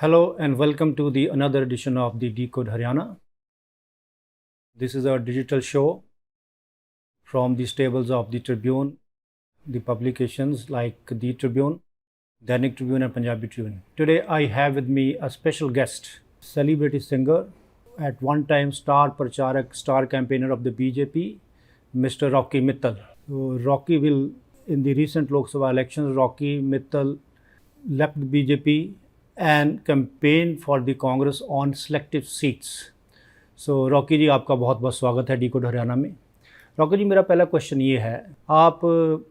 Hello and welcome to the another edition of the Decode Haryana. This is our digital show from the stables of the Tribune, the publications like the Tribune, Dainik Tribune and Punjabi Tribune. Today I have with me a special guest, celebrity singer, at one time star pracharak, star campaigner of the BJP, Mr. Rocky Mittal. Rocky will, in the recent Lok Sabha elections, Rocky Mittal left the BJP and campaign for the Congress on selective seats. So Rocky ji, आपका बहुत बहुत स्वागत है decode Haryana में। Rocky जी, मेरा पहला question ये है, आप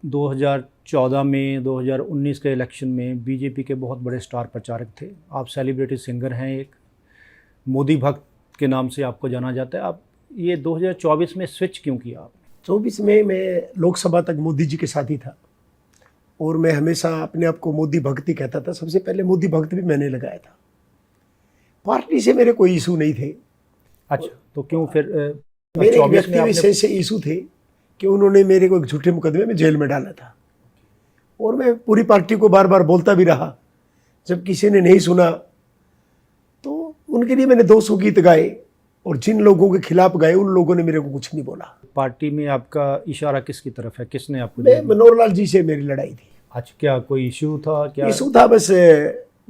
2014 में 2019 के इलेक्शन में बीजेपी के बहुत बड़े स्टार प्रचारक थे। आप सेलिब्रिटी सिंगर हैं, एक मोदी भक्त के नाम से आपको जाना जाता है। आप ये 2024 में स्विच क्यों किया आप? 24 में मैं लोकसभा तक मोदी जी के साथ ही था और मैं हमेशा अपने आप को मोदी भक्त ही कहता था। सबसे पहले मोदी भक्त भी मैंने लगाया था। पार्टी से मेरे कोई इशू नहीं थे। अच्छा, तो क्यों फिर मेरे एक व्यक्ति विशेष से इशू थे कि उन्होंने मेरे को एक झूठे मुकदमे में जेल में डाला था और मैं पूरी पार्टी को बार बार बोलता भी रहा। जब किसी ने नहीं सुना तो उनके लिए मैंने 200 गीत गाए और जिन लोगों के खिलाफ गाए उन लोगों ने मेरे को कुछ नहीं बोला। पार्टी में आपका इशारा किसकी तरफ है, किसने आपको? मनोहर लाल जी से मेरी लड़ाई थी। अच्छा, क्या कोई इशू था? क्या इशू था? बस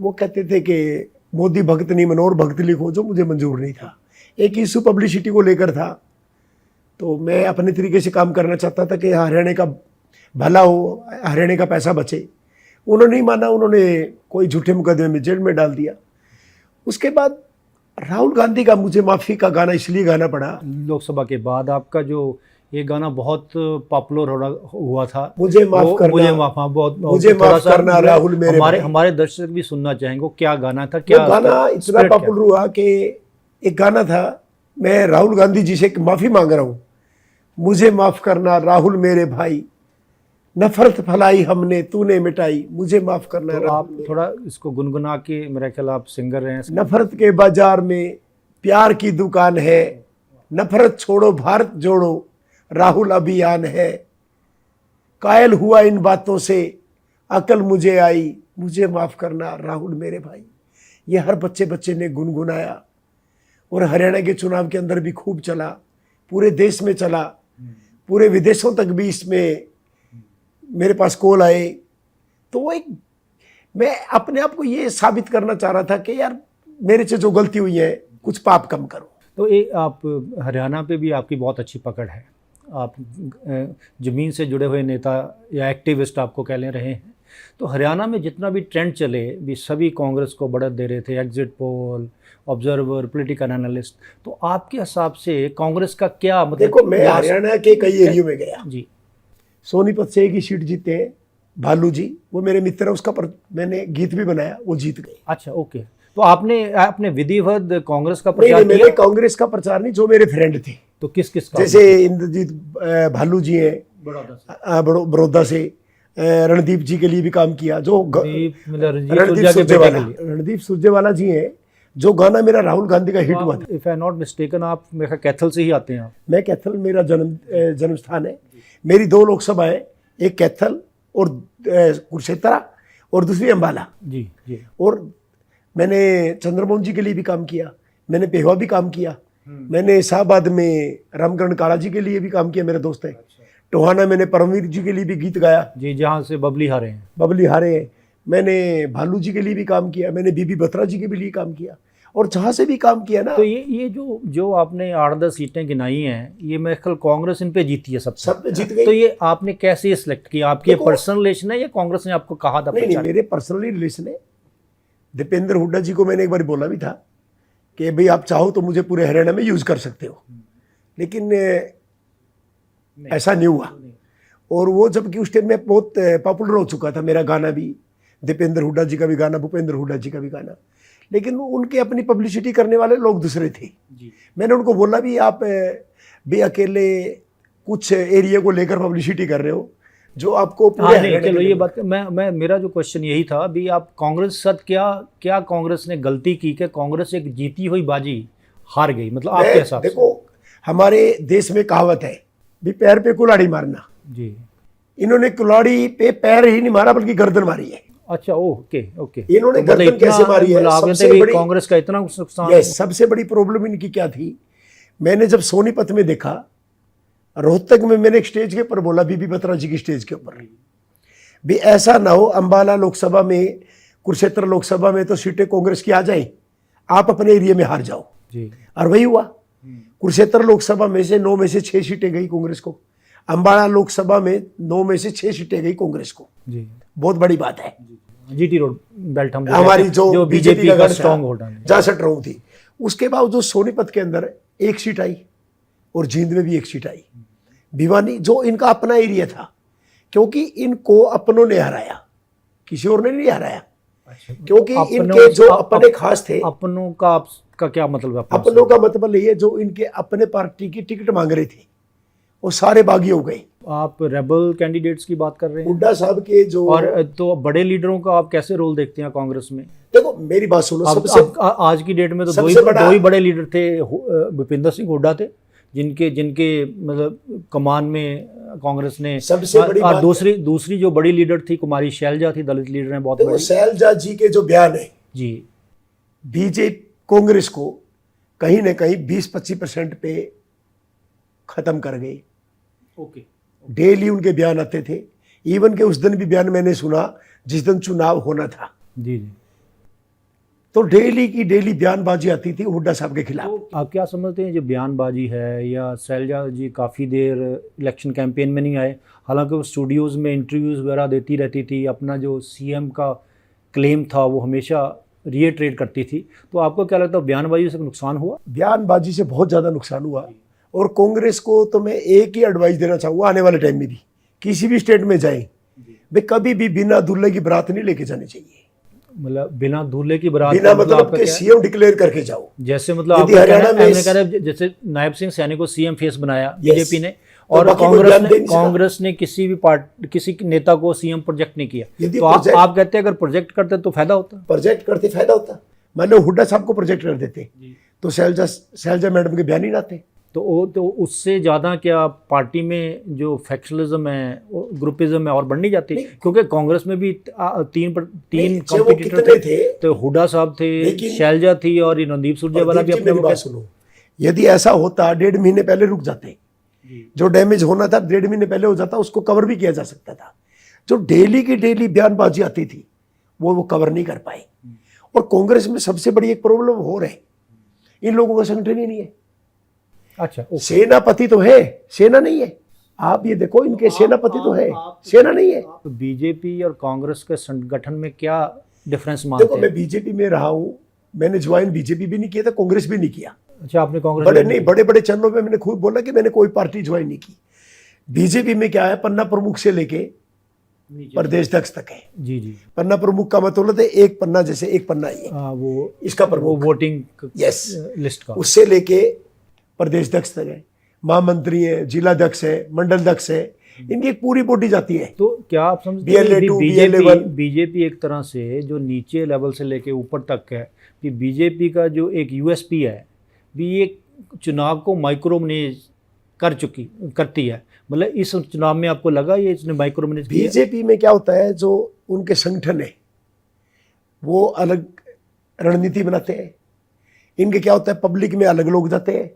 वो कहते थे कि मोदी भक्त नहीं मनोहर भक्त लिखो, जो मुझे मंजूर नहीं था। एक इशू पब्लिसिटी को लेकर था, तो मैं अपने तरीके से काम करना चाहता था कि हरियाणा का भला हो, हरियाणा का पैसा बचे। उन्होंने नहीं माना, उन्होंने कोई झूठे मुकदमे में जेल में डाल दिया। उसके बाद राहुल गांधी का मुझे माफ़ी का गाना इसलिए गाना पड़ा। लोकसभा के बाद आपका जो ये गाना बहुत पॉपुलर हुआ था, मुझे माफ करना राहुल मेरे हमारे दर्शक भी सुनना चाहेंगे। क्या गाना था? क्या गाना इतना पॉपुलर हुआ कि एक गाना था, मैं राहुल गांधी जी से माफ़ी मांग रहा हूँ, मुझे माफ़ करना राहुल मेरे भाई, नफरत फैलाई हमने तूने मिटाई, मुझे माफ़ करना। तो आप थोड़ा इसको गुनगुना के, मेरा ख्याल आप सिंगर हैं। नफरत के बाजार में प्यार की दुकान है, नफरत छोड़ो भारत जोड़ो राहुल अभियान है, कायल हुआ इन बातों से अकल मुझे आई, मुझे माफ़ करना राहुल मेरे भाई। ये हर बच्चे ने गुनगुनाया और हरियाणा के चुनाव के अंदर भी खूब चला, पूरे देश में चला, पूरे विदेशों तक भी इसमें मेरे पास कॉल आए। तो वो एक, मैं अपने आप को ये साबित करना चाह रहा था कि यार मेरे से जो गलती हुई है कुछ पाप कम करो। तो ये आप हरियाणा पे भी आपकी बहुत अच्छी पकड़ है। आप ज़मीन से जुड़े हुए नेता या एक्टिविस्ट आपको कह ले रहे हैं। तो हरियाणा में जितना भी ट्रेंड चले भी सभी कांग्रेस को बढ़त दे रहे थे, exit poll, observer, political analyst. तो आपके हिसाब से कांग्रेस का क्या मतलब? देखो, मैं हरियाणा के कई एरियो में गया जी। सोनीपत से एक ही सीट जीते हैं भालू जी, वो मेरे मित्र है, उसका मैंने गीत भी बनाया, वो जीत गए। अच्छा, ओके। तो आपने विधिवत कांग्रेस का प्रचार किया? मैंने कांग्रेस का प्रचार नहीं, जो मेरे फ्रेंड थे। तो किस का? जैसे इंद्रजीत भालू जी हैं बड़ौदा से, रणदीप जी के लिए भी काम किया, जो रणदीप सुरजेवाला जी हैं, जो गाना मेरा राहुल गांधी का हिट हुआ था। इफ आई नॉट मिस्टेकन, आप मेरा कैथल से ही आते हैं? मैं कैथल, मेरा जन्म स्थान है। मेरी 2 लोकसभा है, एक कैथल और कुरुक्षेत्र और दूसरी अम्बाला जी जी। और मैंने चंद्रमोहन जी के लिए भी काम किया, मैंने पेहवा भी काम किया, मैंने शाहबाद में रामकरण काला जी के लिए भी काम किया, मेरे दोस्त है। टोहाना मैंने परमवीर जी के लिए भी गीत गाया जी, जहाँ से बबली हारे हैं। मैंने भालू जी के लिए भी काम किया, मैंने बीबी बत्रा जी के भी लिए काम किया और जहाँ से भी काम किया ना। तो ये जो आपने 8-10 सीटें गिनाई हैं, ये मेरे ख्याल कांग्रेस इन पे जीती है, सब जीत गई। तो ये आपने कैसे सिलेक्ट किया? आपके पर्सनल रिलेशन है या कांग्रेस ने आपको कहा था? नहीं, मेरे पर्सनली रिलेशन है। दीपेंद्र हुड्डा जी को मैंने एक बार बोला भी था कि भाई आप चाहो तो मुझे पूरे हरियाणा में यूज कर सकते हो, लेकिन ऐसा नहीं हुआ। और वो जबकि उस टाइम में बहुत पॉपुलर हो चुका था मेरा गाना भी, दीपेंद्र हुड्डा जी का भी गाना, भूपेंद्र हुड्डा जी का भी गाना, लेकिन उनके अपनी पब्लिसिटी करने वाले लोग दूसरे थे जी। मैंने उनको बोला भी आप भी अकेले कुछ एरिया को लेकर पब्लिसिटी कर रहे हो, जो आपको पूरे चलो ये बात मैं मेरा जो क्वेश्चन यही था भी, आप कांग्रेस साथ क्या कांग्रेस ने गलती की कि कांग्रेस एक जीती हुई बाजी हार गई? मतलब आपके हिसाब से? देखो, हमारे देश में कहावत है भी पैर पे कुल्हाड़ी मारना जी। इन्होंने कुल्हाड़ी पे पैर ही नहीं मारा बल्कि गर्दन मारी है। अच्छा, ओके ओके। इन्होंने तो मतलब गर्दन इतना कैसे मारी है? मतलब आप कहते सबसे हैं कि बड़ी कांग्रेस का इतना नुकसान। यस, सबसे बड़ी प्रॉब्लम इनकी क्या थी, मैंने जब सोनीपत में देखा, रोहतक में मैंने एक स्टेज के ऊपर बोला, बीबी बत्रा जी की स्टेज के ऊपर भी ऐसा ना हो अंबाला लोकसभा में, कुरुक्षेत्र लोकसभा में तो सीटें कांग्रेस की आ जाए, आप अपने एरिया में हार जाओ। जी और वही हुआ। कुरुक्षेत्र लोकसभा में से 9 में से 6 सीटें गई कांग्रेस को, अंबाला लोकसभा में 9 में से 6 सीटें गई कांग्रेस को। जी। बहुत बड़ी बात है। जीटी रोड बेल्ट हम हमारी जो बीजेपी का स्ट्रॉन्ग होल्ड है। जहां से रही थी, उसके बावजूद सोनीपत के अंदर 1 सीट आई और जींद में भी 1 सीट आई। भिवानी जो इनका अपना एरिया था, क्योंकि इनको अपनों ने हराया, किसी और ने नहीं हराया। अच्छा, क्योंकि अपनों- इनके जो अपने खास थे, अपनों का आपका क्या मतलब है? अपनों का मतलब ये जो इनके अपने पार्टी की टिकट मांग रहे थे वो सारे बागी हो गए। आप रेबल कैंडिडेट्स की बात कर रहे हैं, हुड्डा साहब के जो, और तो बड़े लीडरों का आप कैसे रोल देखते हैं कांग्रेस में? देखो मेरी बात सुनो, सबसे आज की डेट में तो सबसे बड़ा- दो ही बड़े लीडर थे। भूपिंदर सिंह हुड्डा थे, जिनके मतलब कमान में कांग्रेस ने। सबसे बड़ी और बात- दूसरी जो बड़ी लीडर थी कुमारी शैलजा थी, दलित लीडर हैं बहुत देखो बड़ी। शैलजा जी के जो बयान है, जी बीजेपी कांग्रेस को कहीं ना कहीं 20-25% पे खत्म कर गई। ओके। डेली उनके बयान आते थे, इवन के उस दिन भी बयान मैंने सुना जिस दिन चुनाव होना था, जी जी। तो डेली की डेली बयानबाजी आती थी हुड्डा साहब के खिलाफ। तो आप क्या समझते हैं, जो बयानबाजी है, या शैलजा जी काफ़ी देर इलेक्शन कैंपेन में नहीं आए, हालांकि वो स्टूडियोज़ में इंटरव्यूज़ वगैरह देती रहती थी, अपना जो सीएम का क्लेम था वो हमेशा रीइटरेट करती थी, तो आपको क्या लगता है बयानबाजी से नुकसान हुआ? बयानबाजी से बहुत ज़्यादा नुकसान हुआ। और कांग्रेस को तो मैं एक ही एडवाइस देना चाहूँगा, आने वाले टाइम में भी किसी भी स्टेट में जाएं, वे कभी भी बिना दूल्हे की बारात नहीं लेके जानी चाहिए। मतलब बिना दूल्हे की बारात बिना का मतलब मतलब आपका के क्या है? सीएम डिक्लेयर करके जाओ। जैसे मतलब यदि आपका हरियाणा कहना में हमने कह रहे जैसे नायब सिंह सैनी को सीएम फेस बनाया Yes. बीजेपी ने, तो और बाकी कोई ध्यान दे नहीं सका। कांग्रेस ने किसी नेता को सीएम प्रोजेक्ट नहीं किया, यदि तो आप कहते हैं अगर प्रोजेक्ट करते तो फायदा होता? प्रोजेक्ट करते फायदा होता। मान लो हुड्डा साहब को प्रोजेक्ट कर देते तो शैलजा मैडम के बयान ही ना आते। तो उससे ज़्यादा क्या पार्टी में जो फैक्शनलिज्म है, ग्रुपिज्म है, और बढ़ नहीं जाती? क्योंकि कांग्रेस में भी तीन चाहे वो कॉम्पिटिटर कितने थे, तो हुड्डा साहब थे, लेकिन- शैलजा थी, और ये रणदीप सुरजेवाला भी जी, अपने मेरी बात सुनो, यदि ऐसा होता 1.5 महीने पहले रुक जाते, जो डैमेज होना था 1.5 महीने पहले हो जाता, उसको कवर भी किया जा सकता था। जो डेली की डेली बयानबाजी आती थी वो कवर नहीं कर पाए। और कांग्रेस में सबसे बड़ी एक प्रॉब्लम हो रही, इन लोगों का संगठन ही नहीं है। अच्छा, सेनापति तो है, सेना नहीं है। आप ये देखो, इनके सेनापति तो है, सेना नहीं है। तो बीजेपी और कांग्रेस के संगठन में क्या डिफरेंस देखो मानते मैं हैं? बीजेपी में रहा हूं, मैंने ज्वाइन बीजेपी भी नहीं किया था, कांग्रेस भी नहीं किया। अच्छा, आपने कांग्रेस बड़े ज्वाइन नहीं, बड़े बड़े चैनलों पे मैंने खूब बोला कि मैंने कोई पार्टी ज्वाइन नहीं की। बीजेपी में क्या है, पन्ना प्रमुख से लेके की? प्रदेश अध्यक्ष तक है। जी जी। पन्ना प्रमुख का मतलब है एक पन्ना, जैसे एक पन्ना ये वो इसका वो प्रमुख, वोटिंग यस, लिस्ट का। उससे लेके प्रदेश अध्यक्ष तक है, महामंत्री है, जिलाध्यक्ष है, मंडल अध्यक्ष है, इनकी एक पूरी बॉडी जाती है। तो क्या आप समझते हैं BLA2, कि BLA1 बीजेपी एक तरह से जो नीचे लेवल से लेके ऊपर तक है, कि बीजेपी का जो एक यूएसपी है, भी ये चुनाव को माइक्रो मैनेज करती है? मतलब इस चुनाव में आपको लगा ये इसने माइक्रो मैनेज किया? बीजेपी में क्या होता है, जो उनके संगठन है वो अलग रणनीति बनाते हैं। इनके क्या होता है, पब्लिक में अलग लोग जाते हैं,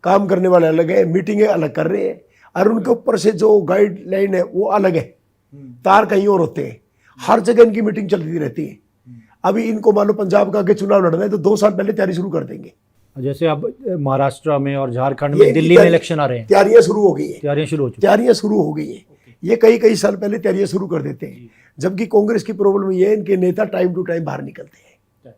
काम करने वाले अलग है, मीटिंगें अलग कर रहे हैं, और उनके ऊपर से जो गाइडलाइन है वो अलग है, तार कहीं और होते हैं। हर जगह इनकी मीटिंग चलती रहती है। अभी इनको मान लो पंजाब का आगे चुनाव लड़ना है तो 2 साल पहले तैयारी शुरू कर देंगे। जैसे अब महाराष्ट्र में और झारखंड ये में, इनकी दिल्ली में इलेक्शन आ रहे हैं, तैयारियां शुरू हो गई है, तैयारियां शुरू हो चुकी तैयारियां शुरू हो गई है। ये कई साल पहले तैयारियां शुरू कर देते हैं। जबकि कांग्रेस की प्रॉब्लम ये है, इनके नेता टाइम टू टाइम बाहर निकलते हैं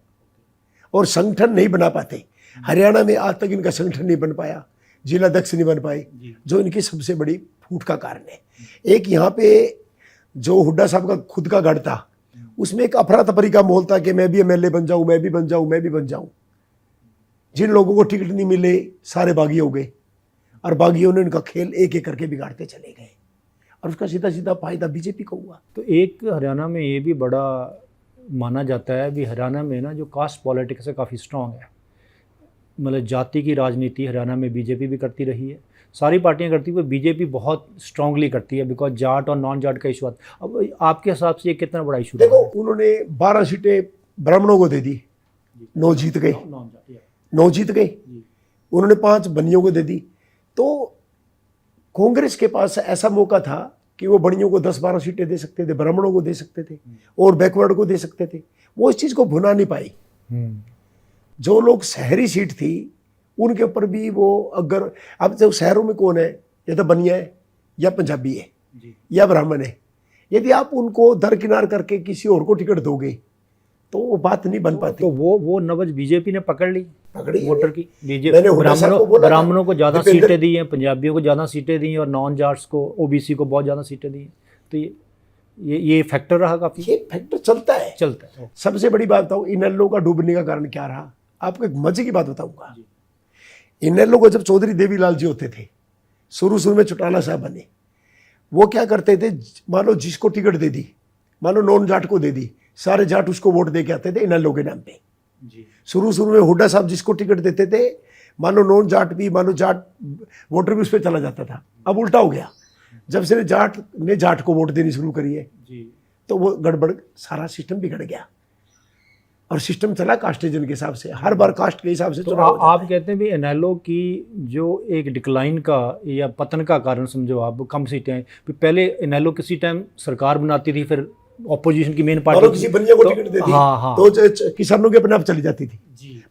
और संगठन नहीं बना पाते। हरियाणा में आज तक इनका संगठन नहीं बन पाया, जिला अध्यक्ष नहीं बन पाए, जो इनकी सबसे बड़ी फूट का कारण है। एक यहाँ पे जो हुड्डा साहब का खुद का गढ़ था, उसमें एक अफरा तफरी का माहौल था कि मैं भी एमएलए बन जाऊं, मैं भी बन जाऊं, मैं भी बन जाऊं। जिन लोगों को टिकट नहीं मिले सारे बागी हो गए, और बागियों ने इनका खेल एक एक करके बिगाड़ते चले गए, और उसका सीधा सीधा फायदा बीजेपी को हुआ। तो एक हरियाणा में ये भी बड़ा माना जाता है भी, हरियाणा में ना जो कास्ट पॉलिटिक्स है काफ़ी स्ट्रांग है। मतलब जाति की राजनीति हरियाणा में बीजेपी भी करती रही है, सारी पार्टियां करती है, पर बीजेपी बहुत स्ट्रांगली करती है बिकॉज जाट और नॉन जाट का इशू आता। अब आपके हिसाब से ये कितना बड़ा इशू? देखो, उन्होंने 12 सीटें ब्राह्मणों को दे दी, 9 जीत गए, 9 जीत गए। उन्होंने 5 बनियों को दे दी। तो कांग्रेस के पास ऐसा मौका था कि वो बनियों को 10-12 सीटें दे सकते थे, ब्राह्मणों को दे सकते थे और बैकवर्ड को दे सकते थे। वो इस चीज को भुना नहीं पाई। जो लोग शहरी सीट थी उनके ऊपर भी वो, अगर अब जो शहरों में कौन है, या तो बनिया है या पंजाबी है या ब्राह्मण है, यदि आप उनको दरकिनार करके किसी और को टिकट दोगे तो वो बात नहीं बन पाती। तो वो नब्ज बीजेपी ने पकड़ी वोटर की। मैंने ब्राह्मणों को ज्यादा सीटें दी हैं, पंजाबियों को ज्यादा सीटें दी हैं और नॉन जाट्स को, ओबीसी को बहुत ज्यादा सीटें दी हैं। तो ये फैक्टर रहा काफी। ये फैक्टर चलता है। सबसे बड़ी बात बताऊं, इनेलो का डूबने का कारण क्या रहा? आपको एक मजे की बात बताऊंगा। इनेलो को जब चौधरी देवीलाल जी होते थे, शुरू में चौटाला साहब बने, वो क्या करते थे, मान लो जिसको टिकट दे दी, मान लो नॉन जाट को दे दी, सारे जाट उसको वोट दे के आते थे इनेलो के नाम पे। शुरू में हुड्डा साहब जिसको टिकट देते थे, मान लो नॉन जाट भी, मान लो जाट वोटर भी उस पर चला जाता था। अब उल्टा हो गया, जब से जाट को वोट देनी शुरू करी है तो वो गड़बड़, सारा सिस्टम बिगड़ गया। और सिस्टम चला कास्टेजन के हिसाब से, हर बार कास्ट के हिसाब से तो चुनाव। आप कहते हैं भी इनेलो की जो एक डिक्लाइन का या पतन का कारण समझो आप, कम सीटें। पहले इनेलो किसी टाइम सरकार बनाती थी, फिर ऑपोजिशन की मेन पार्टी किसी बनिया को टिकट देती तो किसानों के अपने आप चली जाती थी,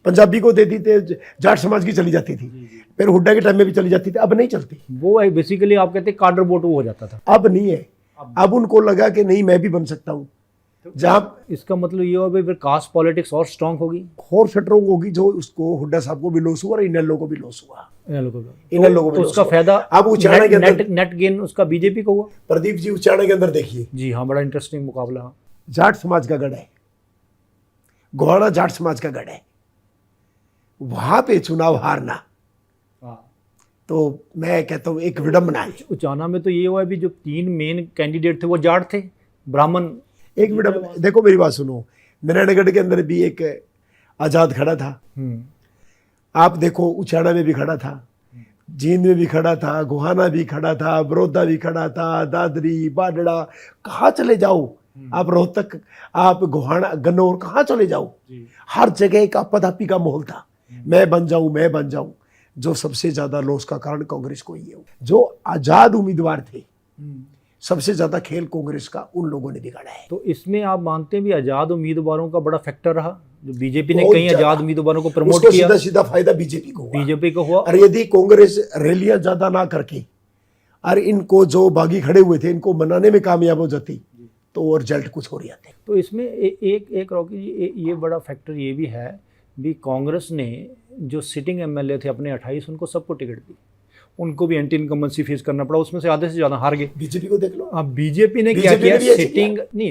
पंजाबी को देती थे, जाट समाज की चली जाती थी, फिर हुड्डा के टाइम में भी चली जाती थी। अब नहीं चलती। वो बेसिकली आप कहते हैं कार्डर वोट वो हो जाता था। अब नहीं है। अब उनको लगा कि नहीं, मैं भी बन सकता हूँ। जहाँ इसका मतलब ये होगा फिर कास्ट पॉलिटिक्स और स्ट्रांग होगी, और स्ट्रांग होगी। जो उसको हुड्डा साहब को भी लॉस हुआ और इनेलो को भी लॉस हुआ। इनेलो को भी उसका फायदा अब उचाना के अंदर नेट गेन उसका बीजेपी को हुआ। प्रदीप जी, उचाना के अंदर देखिए जी हाँ, बड़ा इंटरेस्टिंग मुकाबला। जाट समाज का गढ़ है, गोहाना जाट समाज का गढ़ है, वहां पे चुनाव हारना तो मैं कहता हूँ एक विडंबना है। उचाना में तो ये हुआ भी जो 3 मेन कैंडिडेट थे वो जाट थे, ब्राह्मण। एक विडंबना, देखो मेरी बात सुनो, नारायणगढ़ के अंदर भी एक आजाद खड़ा था। आप देखो उचाना में भी खड़ा था, जींद में भी खड़ा था, गोहाना भी खड़ा था, बड़ौदा भी खड़ा था, दादरी, बाडड़ा, कहाँ चले जाओ आप, रोहतक, आप गोहाना, गन्नौर, कहाँ चले जाओ, हर जगह एक आपदापी का माहौल था। मैं बन जाऊं। जो सबसे ज्यादा लॉस का कारण कांग्रेस को ही है। जो आजाद उम्मीदवार थे, सबसे ज्यादा खेल कांग्रेस का उन लोगों ने बिगाड़ा है। तो इसमें आप मानते हैं भी आजाद उम्मीदवारों का बड़ा फैक्टर रहा, जो बीजेपी ने कई आजाद उम्मीदवारों को प्रमोट किया, सीधा फायदा बीजेपी को हुआ। और यदि कांग्रेस रैलियां ज्यादा ना करके और इनको जो बागी खड़े हुए थे इनको मनाने में कामयाब हो जाती तो रिजल्ट कुछ हो रही आते। तो इसमें एक रॉकी जी, ये बड़ा फैक्टर ये भी है भी, कांग्रेस ने जो सिटिंग एमएलए थे अपने 28, उनको सबको टिकट दी, उनको भी एंटी इनकम्बेंसी फेस करना पड़ा, उसमें से आधे से ज्यादा हार गए। बीजेपी को देख लो। अब बीजेपी ने क्या किया,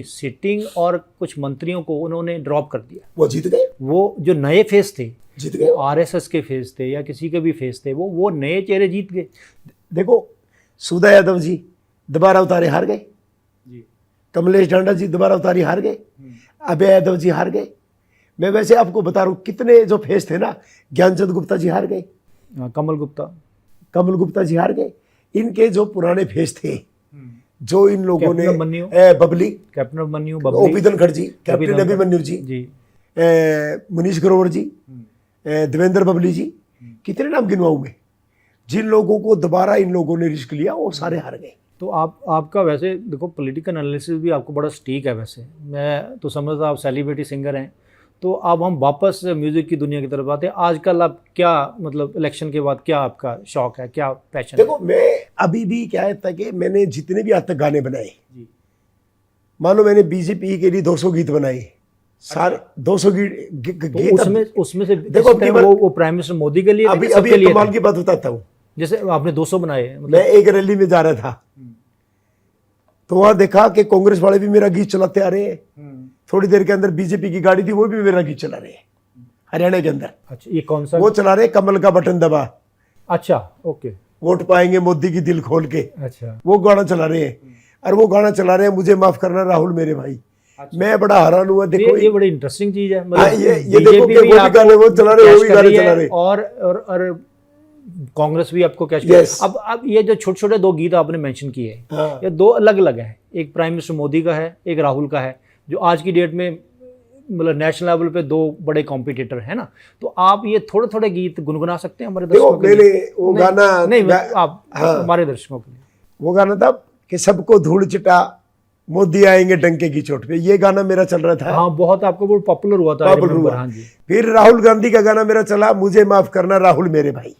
सिटिंग और कुछ मंत्रियों को उन्होंने ड्रॉप कर दिया। वो जीत गए। वो जो नए फेस थे, जीत गए। आरएसएस के फेस थे या किसी के भी फेस थे, वो नए चेहरे जीत गए। देखो, सुधा यादव जी दोबारा उतारे हार गए, कमलेश ढांडा जी दोबारा उतारी हार गए, अभय यादव जी हार गए। मैं वैसे आपको बता रहा हूँ कितने जो फेस थे ना, ज्ञानचंद गुप्ता जी हार गए, कमल गुप्ता जी हार गए। इनके जो पुराने फेस थे, जो इन लोगों ने, बबली, कैप्टन अभिमन्यु, ओपी धनखड़ जी, कैप्टन अभिमन्यु जी, मनीष ग्रोवर जी, देवेंद्र बबली जी, कितने नाम गिनवाऊं मैं, जिन लोगों को दोबारा इन लोगों ने रिस्क लिया वो सारे हार गए। तो आपका वैसे देखो पॉलिटिकल एनालिसिस भी आपको बड़ा स्टीक है। वैसे मैं तो समझता आप सेलिब्रिटी सिंगर हैं, तो अब हम वापस म्यूजिक की दुनिया की तरफ आते हैं। आजकल आप क्या, मतलब इलेक्शन के बाद क्या आपका शौक है, क्या पैशन? देखो, मैं अभी भी क्या है कि मैंने जितने भी आज तक गाने बनाए, मान लो मैंने बीजेपी के लिए 200 गीत बनाए, सारे 200 गीत। उसमें से देखो वो प्राइम मिनिस्टर मोदी के लिए, अभी कमाल की बात बताता हूँ। जैसे आपने 200 बनाए, मतलब मैं एक रैली में जा रहा था तो वहां देखा कि कांग्रेस वाले भी मेरा गीत चलाते आ रहे हैं। थोड़ी देर के अंदर बीजेपी की गाड़ी थी, वो भी मेरा गीत चला रहे हैं हरियाणा के अंदर। अच्छा, ये कौन सा? वो चला रहे कमल का बटन दबा। अच्छा, ओके। वोट पाएंगे मोदी की दिल खोल के। अच्छा, वो गाना चला रहे हैं। और वो गाना चला रहे हैं, मुझे माफ करना राहुल मेरे भाई, मैं बड़ा हैरान हुआ। देखो ये बड़ी इंटरेस्टिंग चीज है। ये देखो कि वो भी गाने वो चला रहे, वो भी गाने चला रहे, और कांग्रेस भी आपको कैश Yes. अब ये जो छोटे छोटे दो गीत आपने मेंशन किए हैं, हाँ। ये दो अलग अलग है। एक प्राइम मिनिस्टर मोदी का है, एक राहुल का है, जो आज की डेट में मतलब नेशनल लेवल पे दो बड़े कॉम्पिटिटर है ना। तो आप ये थोड़े थोड़े गीत गुनगुना सकते हैं हमारे देखो दर्शकों के मैंने लिए? वो गाना नहीं आप हाँ। हमारे दर्शकों के लिए वो गाना था कि सबको धूल चिटा मोदी आएंगे डंके की चोट पे, ये गाना मेरा चल रहा था। हाँ, बहुत आपको बहुत पॉपुलर हुआ था। पॉपुलर हुआ। हाँ जी। फिर राहुल गांधी का गाना मेरा चला, मुझे माफ करना राहुल मेरे भाई।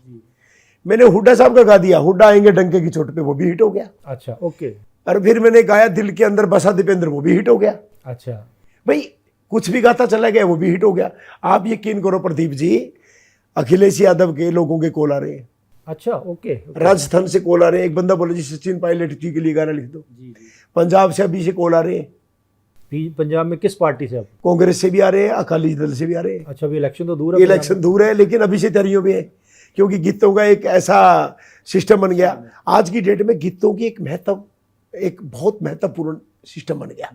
मैंने हुड्डा साहब का गा दिया, हुड्डा आएंगे डंके की चोट पे, वो भी हिट हो गया। अच्छा, ओके। और फिर मैंने गाया दिल के अंदर बसा दीपेंद्र, वो भी हिट हो गया। अच्छा, भाई कुछ भी गाता चला गया, वो भी हिट हो गया। आप यकीन करो प्रदीप जी, अखिलेश यादव के लोगों के कॉल आ रहे हैं। अच्छा, ओके। राजस्थान से कॉल आ रहे हैं। एक बंदा बोले जी सचिन पायलट जी के लिए गाना लिख दो। पंजाब से अभी से कॉल आ रहे हैं। पंजाब में किस पार्टी से आप? कांग्रेस से भी आ रहे हैं, अकाली दल से भी आ रहे हैं। अच्छा, अभी इलेक्शन तो दूर है। इलेक्शन दूर है, लेकिन अभी से तैयारियों में है, क्योंकि गीतों का एक ऐसा सिस्टम बन गया। आज की डेट में गीतों की एक बहुत महत्वपूर्ण सिस्टम बन गया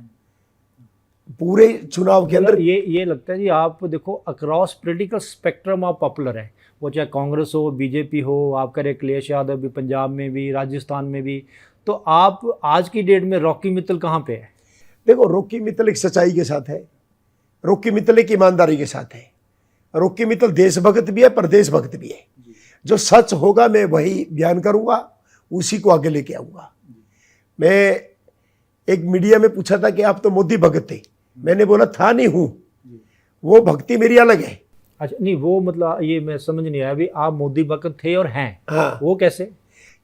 पूरे चुनाव के अंदर। ये लगता है जी, आप देखो अक्रॉस पॉलिटिकल स्पेक्ट्रम आप पॉपुलर है, वो चाहे कांग्रेस हो, बीजेपी हो, आप करें अखिलेश यादव भी, पंजाब में भी, राजस्थान में भी। तो आप आज की डेट में रॉकी मित्तल कहाँ पे है? देखो रॉकी मित्तल एक सच्चाई के साथ है, रॉकी मित्तल एक ईमानदारी के साथ है, रॉकी मित्तल देशभक्त भी है, प्रदेश भक्त भी है। जो सच होगा मैं वही बयान करूंगा, उसी को आगे लेके आऊंगा। मैं एक मीडिया में पूछा था कि आप तो मोदी भक्त थे, मैंने बोला था नहीं हूं, वो भक्ति मेरी अलग है। अच्छा, नहीं वो मतलब ये मैं समझ नहीं आया, अभी आप मोदी भक्त थे और हैं। हाँ, वो कैसे?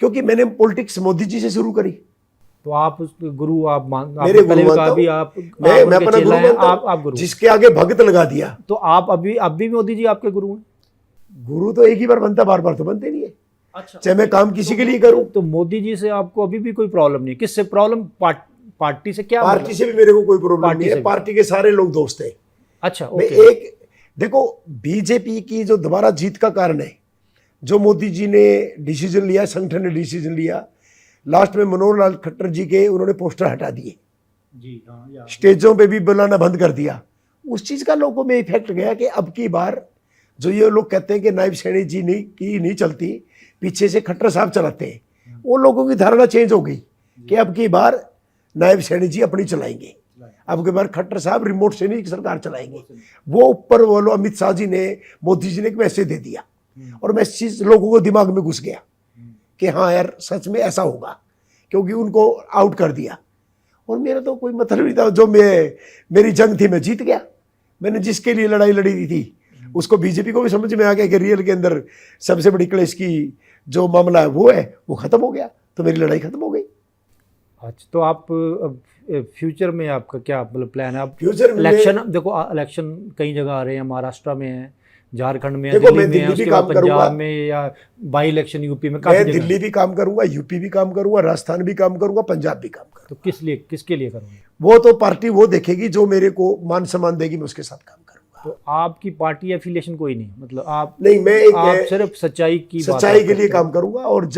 क्योंकि मैंने पॉलिटिक्स मोदी जी से शुरू करी। तो आप गुरु आप मेरे गुरु मानता हूं। मैं अपना गुरु मानता हूं, आप गुरु, जिसके आगे भक्त लगा दिया। तो आप अभी मोदी जी आपके गुरु हैं? गुरु तो एक ही बार बनता, बार बार तो बनते नहीं है। अच्छा, चाहे मैं काम किसी के लिए करूं। तो मोदी जी से आपको अभी भी कोई प्रॉब्लम नहीं? किससे प्रॉब्लम? पार्टी से? क्या पार्टी से भी मेरे को कोई प्रॉब्लम नहीं है, पार्टी के सारे लोग दोस्त हैं। अच्छा, मैं एक देखो बीजेपी की जो दोबारा जीत का कारण है, जो मोदी जी ने डिसीजन लिया, संगठन ने डिसीजन लिया, लास्ट में मनोहर लाल खट्टर जी के उन्होंने पोस्टर हटा दिए जी, हाँ, स्टेजों पे भी बुलाना बंद कर दिया। उस चीज का लोगों में इफेक्ट गया कि अब की बार जो ये लोग कहते हैं कि नायब सैनी जी नहीं चलती, पीछे से खट्टर साहब चलाते हैं, वो लोगों की धारणा चेंज हो गई कि अब की बार नायब सैनी जी अपनी चलाएंगे, अब की बार खट्टर साहब रिमोट से नहीं सरकार चलाएंगे। वो ऊपर वो लोग अमित शाह जी ने, मोदी जी ने एक मैसेज दे दिया, और मैसेज लोगों को दिमाग में घुस गया कि हाँ यार सच में ऐसा होगा, क्योंकि उनको आउट कर दिया। और मेरा तो कोई मतलब नहीं था, जो मेरी जंग थी मैं जीत गया। मैंने जिसके लिए लड़ाई लड़ी थी उसको बीजेपी को भी समझ में आ गया कि रियल के अंदर सबसे बड़ी क्लेश की जो मामला है वो है, वो खत्म हो गया, तो मेरी लड़ाई खत्म हो गई। अच्छा, तो आप फ्यूचर में आपका क्या मतलब प्लान है? आप फ्यूचर में इलेक्शन देखो, इलेक्शन कई जगह आ रहे हैं, महाराष्ट्र में है, झारखंड में है, देखो, दिल्ली मैं में है, दिल्ली भी उसके बाद काम करूंगा। पंजाब में, या बाई इलेक्शन यूपी में, काफी मैं जगह। दिल्ली भी काम करूंगा, यूपी भी काम करूंगा, राजस्थान भी काम करूंगा, पंजाब भी काम करूंगा। तो किसके लिए करोगे? वो तो पार्टी वो देखेगी, जो मेरे को मान सम्मान देगी, मैं उसके साथ काम करूंगा। तो आपकी पार्टी एफिलिएशन कोई नहीं, मतलब आप नहीं, मैं आप सिर्फ सच्चाई की बात सच्चाई के करते लिए हैं। काम करूंगा, और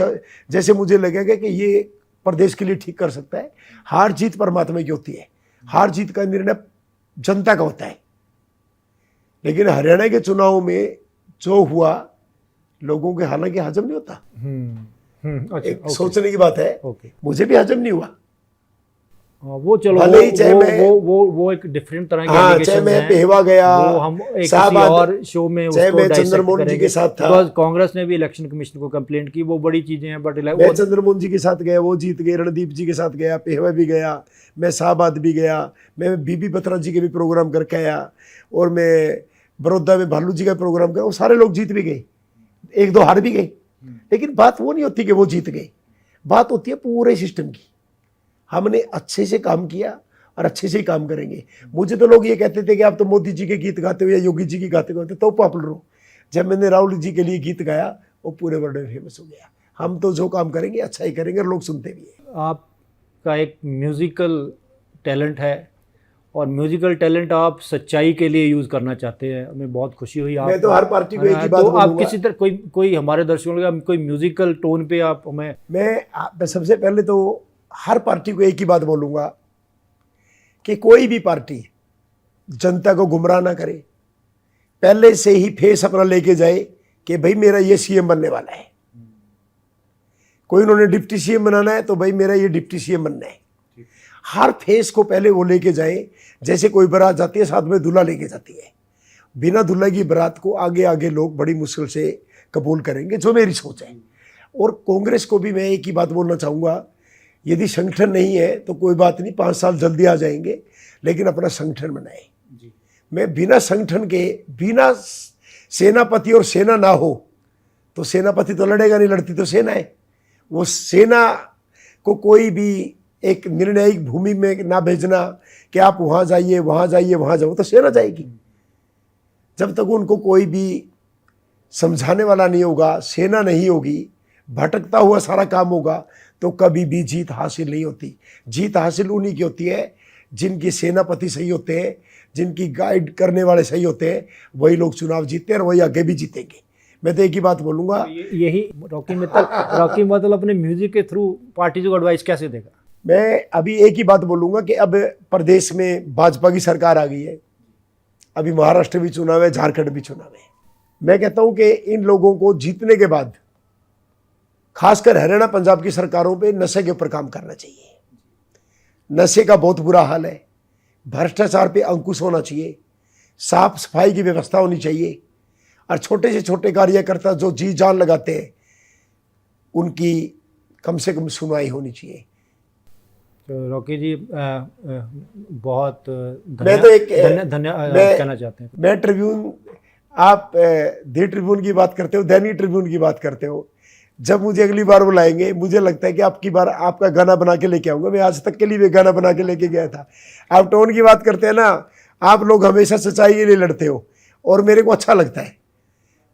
जैसे मुझे लगेगा कि ये प्रदेश के लिए ठीक कर सकता है। हार जीत परमात्मा की होती है, हार जीत का निर्णय जनता का होता है। लेकिन हरियाणा के चुनाव में जो हुआ, लोगों के हालांकि हजम नहीं होता। अच्छा, एक सोचने की बात है, ओके, मुझे भी हजम नहीं हुआ। वो चलो, भले ही चाहे वो एक डिफरेंट तरह के हाँ, चाहे allegations मैं हैं। पेहवा गया, वो हम एक किसी शाहबाद, और शो में चाहे उसको मैं dissect चंद्रमोहन जी करेंगे। के साथ था। Because कांग्रेस ने भी इलेक्शन कमीशन को कंप्लेंट की, वो बड़ी चीजें हैं, बट मैं चंद्रमोहन जी के साथ गया, वो जीत गए। रणदीप जी के साथ गया, पेहवा भी गया, मैं शाहबाद भी गया, मैं बीबी बत्रा जी के भी प्रोग्राम करके आया, और मैं बड़ौदा में भालू जी का प्रोग्राम किया। वो सारे लोग जीत भी गए, एक दो हार भी गए। लेकिन बात वो नहीं होती कि वो जीत गए, बात होती है पूरे सिस्टम की। हमने अच्छे से काम किया और अच्छे से ही काम करेंगे। मुझे तो लोग ये कहते थे कि आप तो मोदी जी के गीत गाते हो या योगी जी के गाते हो तो पॉपुलर हो। जब मैंने राहुल जी के लिए गीत गाया, वो पूरे वर्ल्ड में फेमस हो गया। हम तो जो काम करेंगे अच्छा ही करेंगे, और लोग सुनते भी हैं। आपका एक म्यूजिकल टैलेंट है, और म्यूजिकल टैलेंट आप सच्चाई के लिए यूज करना चाहते हैं, हमें बहुत खुशी हुई। आप मैं तो हर पार्टी को एक ही बात तो आप बोलूंगा। किसी तरह कोई हमारे दर्शकों का कोई म्यूजिकल टोन पे आप हमें। मैं सबसे पहले तो हर पार्टी को एक ही बात बोलूंगा कि कोई भी पार्टी जनता को गुमराह ना करे, पहले से ही फेस अपना लेके जाए कि भाई मेरा ये सीएम बनने वाला है। कोई उन्होंने डिप्टी सीएम बनाना है तो भाई मेरा ये डिप्टी सीएम बनना है। हर फेस को पहले वो लेके जाए, जैसे कोई बारात जाती है साथ में दूल्हा लेके जाती है। बिना दूल्हा की बारात को आगे आगे लोग बड़ी मुश्किल से कबूल करेंगे, जो मेरी सोच है। और कांग्रेस को भी मैं एक ही बात बोलना चाहूँगा, यदि संगठन नहीं है तो कोई बात नहीं, 5 साल जल्दी आ जाएंगे, लेकिन अपना संगठन बनाए। मैं बिना संगठन के, बिना सेनापति और सेना ना हो तो सेनापति तो लड़ेगा नहीं, लड़ती तो सेना है। वो सेना को कोई भी एक निर्णायक भूमि में ना भेजना कि आप वहाँ जाइए वहाँ जाइए वहाँ जाओ, तो सेना जाएगी। जब तक उनको कोई भी समझाने वाला नहीं होगा, सेना नहीं होगी, भटकता हुआ सारा काम होगा, तो कभी भी जीत हासिल नहीं होती। जीत हासिल उन्हीं की होती है जिनके सेनापति सही होते हैं, जिनकी गाइड करने वाले सही होते हैं, वही लोग चुनाव जीतते हैं और वही आगे भी जीतेंगे। मैं तो एक ही बात बोलूँगा, यही रॉकी मित्तल अपने म्यूजिक के थ्रू पार्टी को एडवाइस कैसे देगा? मैं अभी एक ही बात बोलूँगा कि अब प्रदेश में भाजपा की सरकार आ गई है, अभी महाराष्ट्र भी चुनाव है, झारखंड भी चुनाव है। मैं कहता हूँ कि इन लोगों को जीतने के बाद खासकर हरियाणा पंजाब की सरकारों पे नशे के ऊपर काम करना चाहिए। नशे का बहुत बुरा हाल है, भ्रष्टाचार पे अंकुश होना चाहिए, साफ सफाई की व्यवस्था होनी चाहिए, और छोटे से छोटे कार्यकर्ता जो जी जान लगाते हैं उनकी कम से कम सुनवाई होनी चाहिए। तो रॉकी जी बहुत मैं तो एक धन्यवाद कहना चाहते हैं। मैं ट्रिब्यून, आप दी ट्रिब्यून की बात करते हो, दैनिक ट्रिब्यून की बात करते हो, जब मुझे अगली बार बुलाएंगे मुझे लगता है कि आपकी बार आपका गाना बना के लेके आऊँगा। मैं आज तक के लिए भी गाना बना के लेके गया था। आप टोन की बात करते हैं ना, आप लोग हमेशा सच्चाई के लिए लड़ते हो और मेरे को अच्छा लगता है।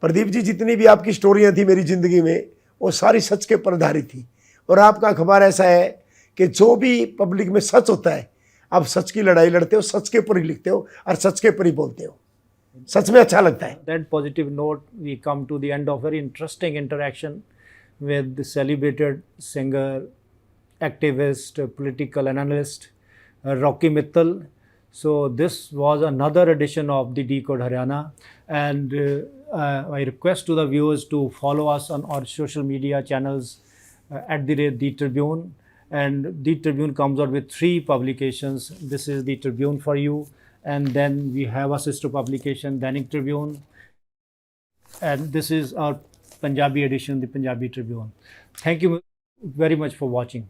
प्रदीप जी, जितनी भी आपकी स्टोरियाँ थी मेरी ज़िंदगी में, वो सारी सच के ऊपर आधारित थी। और आपका अखबार ऐसा है कि जो भी पब्लिक में सच होता है, आप सच की लड़ाई लड़ते हो, सच के ऊपर ही लिखते हो और सच के ऊपर ही बोलते हो। सच में अच्छा लगता है। That positive note, we come to the end of very interesting interaction with the celebrated singer, activist, political analyst, Rocky Mittal. So this was another edition of the Decode Haryana, and I request to the viewers to follow us on our social media channels at the Tribune. And the Tribune comes out with 3 publications. This is the Tribune for you, and then we have a sister publication, Dainik Tribune, and this is our Punjabi edition, the Punjabi Tribune. Thank you very much for watching.